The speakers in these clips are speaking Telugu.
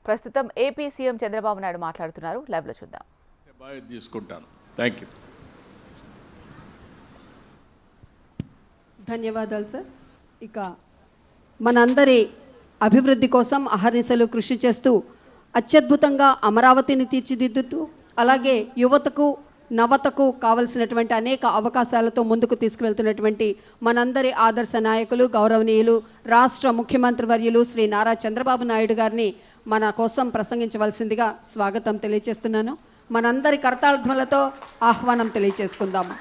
ప్రస్తుతం ఏపీ సీఎం చంద్రబాబు నాయుడు మాట్లాడుతున్నారు. లైవ్ లో చూద్దాం. తీసుకుంటాను. థాంక్యూ. ధన్యవాదాలు సార్. ఇక మనందరి అభివృద్ధి కోసం అహర్నిశలు కృషి చేస్తూ అత్యద్భుతంగా అమరావతిని తీర్చిదిద్దుతూ అలాగే యువతకు నవతకు కావలసినటువంటి అనేక అవకాశాలతో ముందుకు తీసుకువెళ్తున్నటువంటి మనందరి ఆదర్శ నాయకులు గౌరవనీయులు రాష్ట్ర ముఖ్యమంత్రి వర్యులు శ్రీ నారా చంద్రబాబు నాయుడు గారిని మన కోసం ప్రసంగించవలసిందిగా స్వాగతం తెలియజేస్తున్నాను. మనందరి కరతాళధ్వనులతో ఆహ్వానం తెలియజేసుకుందాము.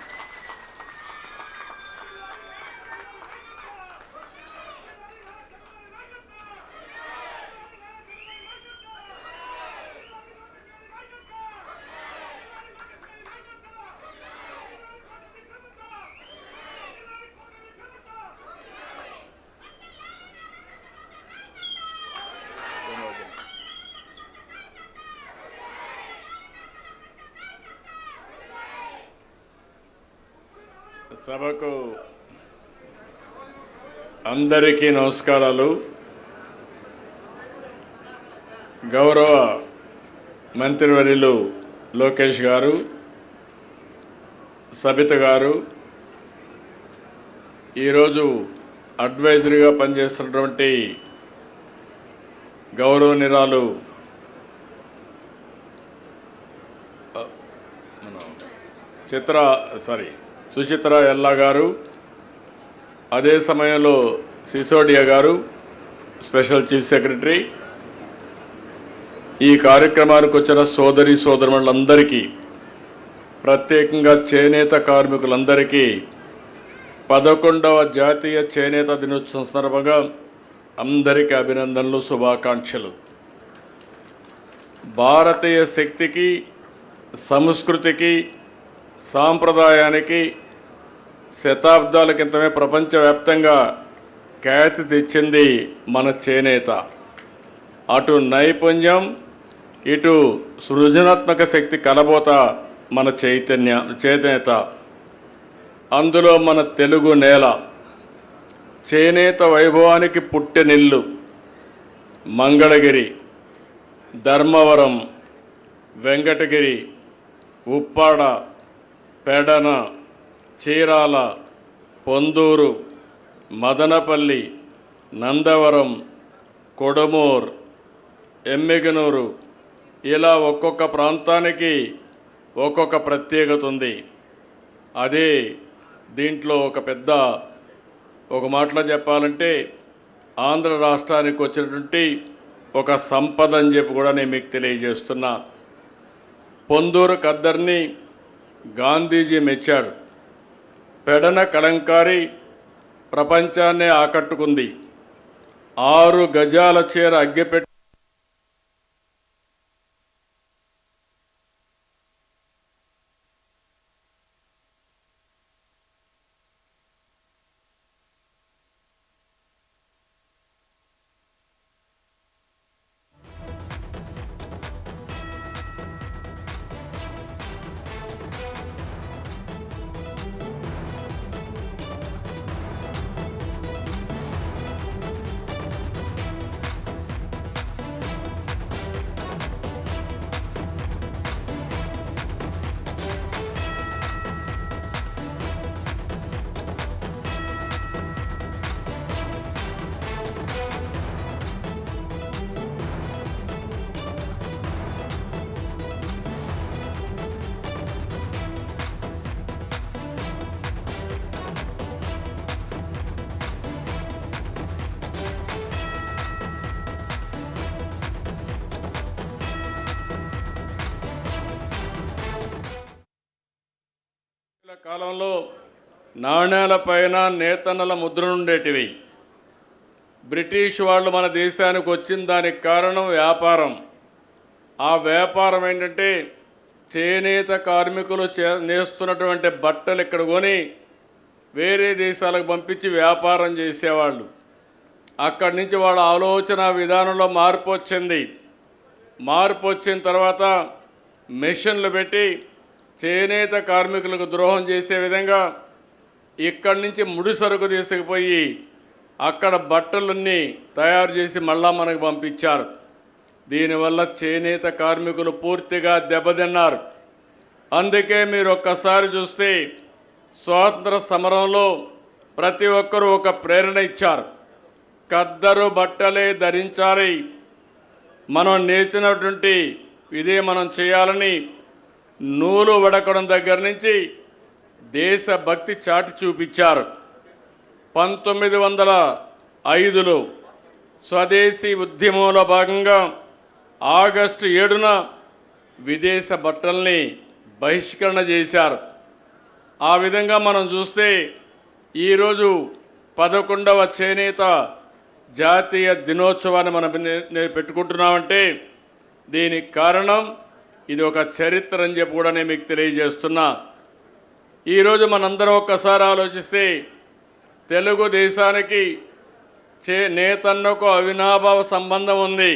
సభకు అందరికీ నమస్కారాలు. గౌరవ మంత్రివర్యులు లోకేష్ గారు, సబిత గారు, ఈరోజు అడ్వైజరీగా పనిచేస్తున్నటువంటి గౌరవనీయురాలు సుచిత్ర ఎల్లా గారు, అదే సమయంలో సిసోడియా గారు స్పెషల్ చీఫ్ సెక్రటరీ, ఈ కార్యక్రమానికి వచ్చిన సోదరి సోదరులందరికీ, ప్రత్యేకంగా చేనేత కార్మికులందరికీ 11వ జాతీయ చేనేత దినోత్సవం సందర్భంగా అందరికీ అభినందనలు, శుభాకాంక్షలు. భారతీయ శక్తికి, సంస్కృతికి, సాంప్రదాయానికి శతాబ్దాల క్రితమే ప్రపంచవ్యాప్తంగా ఖ్యాతి తెచ్చింది మన చేనేత. అటు నైపుణ్యం, ఇటు సృజనాత్మక శక్తి కలబోత మన చేనేత. అందులో మన తెలుగు నేల చేనేత వైభవానికి పుట్టెనిల్లు. మంగళగిరి, ధర్మవరం, వెంకటగిరి, ఉప్పాడ, పెడన, చీరాల, పొందూరు, మదనపల్లి, నందవరం, కొడమూర్, ఎమ్మిగనూరు, ఇలా ఒక్కొక్క ప్రాంతానికి ఒక్కొక్క ప్రత్యేకత ఉంది. అదే దీంట్లో ఒక మాటలో చెప్పాలంటే ఆంధ్ర రాష్ట్రానికి వచ్చినటువంటి ఒక సంపద అని చెప్పి కూడా నేను మీకు తెలియజేస్తున్నా. పొందూరు ఖద్దర్ని గాంధీజీ మెచ్చాడు. పెడన కలంకారి ప్రపంచాన్నే ఆకట్టుకుంది. 6 గజాల చీర అగ్గిపెట్టి కాలంలో నాణేలపైన నేతన్నల ముద్రలుండేటివి. బ్రిటిష్ వాళ్ళు మన దేశానికి వచ్చిన దానికి కారణం వ్యాపారం. ఆ వ్యాపారం ఏంటంటే చేనేత కార్మికులు నేస్తున్నటువంటి బట్టలు ఇక్కడ కొని వేరే దేశాలకు పంపించి వ్యాపారం చేసేవాళ్ళు. అక్కడి నుంచి వాళ్ళ ఆలోచన విధానంలో మార్పు వచ్చిన తర్వాత మెషిన్లు పెట్టి చేనేత కార్మికులకు ద్రోహం చేసే విధంగా ఇక్కడి నుంచి ముడి సరుకు తీసుకుపోయి అక్కడ బట్టలన్నీ తయారు చేసి మళ్ళా మనకు పంపించారు. దీనివల్ల చేనేత కార్మికులు పూర్తిగా దెబ్బతిన్నారు. అందుకే మీరు ఒక్కసారి చూస్తే స్వాతంత్ర సమరంలో ప్రతి ఒక్కరూ ఒక ప్రేరణ ఇచ్చారు. ఖద్దరు బట్టలే ధరించాలి, మనం నేర్చినటువంటి ఇదే మనం చేయాలని నూలు వడకడం దగ్గర నుంచి దేశభక్తి చాటి చూపించారు. 1905లో స్వదేశీ ఉద్యమంలో భాగంగా ఆగస్టు 7న విదేశ బట్టల్ని బహిష్కరణ చేశారు. ఆ విధంగా మనం చూస్తే ఈరోజు 11వ చేనేత జాతీయ దినోత్సవాన్ని మనం పెట్టుకుంటున్నామంటే దీనికి కారణం ఇది ఒక చరిత్ర అని చెప్పి కూడా నేను మీకు తెలియజేస్తున్నా. ఈరోజు మనందరం ఒక్కసారి ఆలోచిస్తే తెలుగుదేశానికి నేతన్నకు అవినాభావ సంబంధం ఉంది.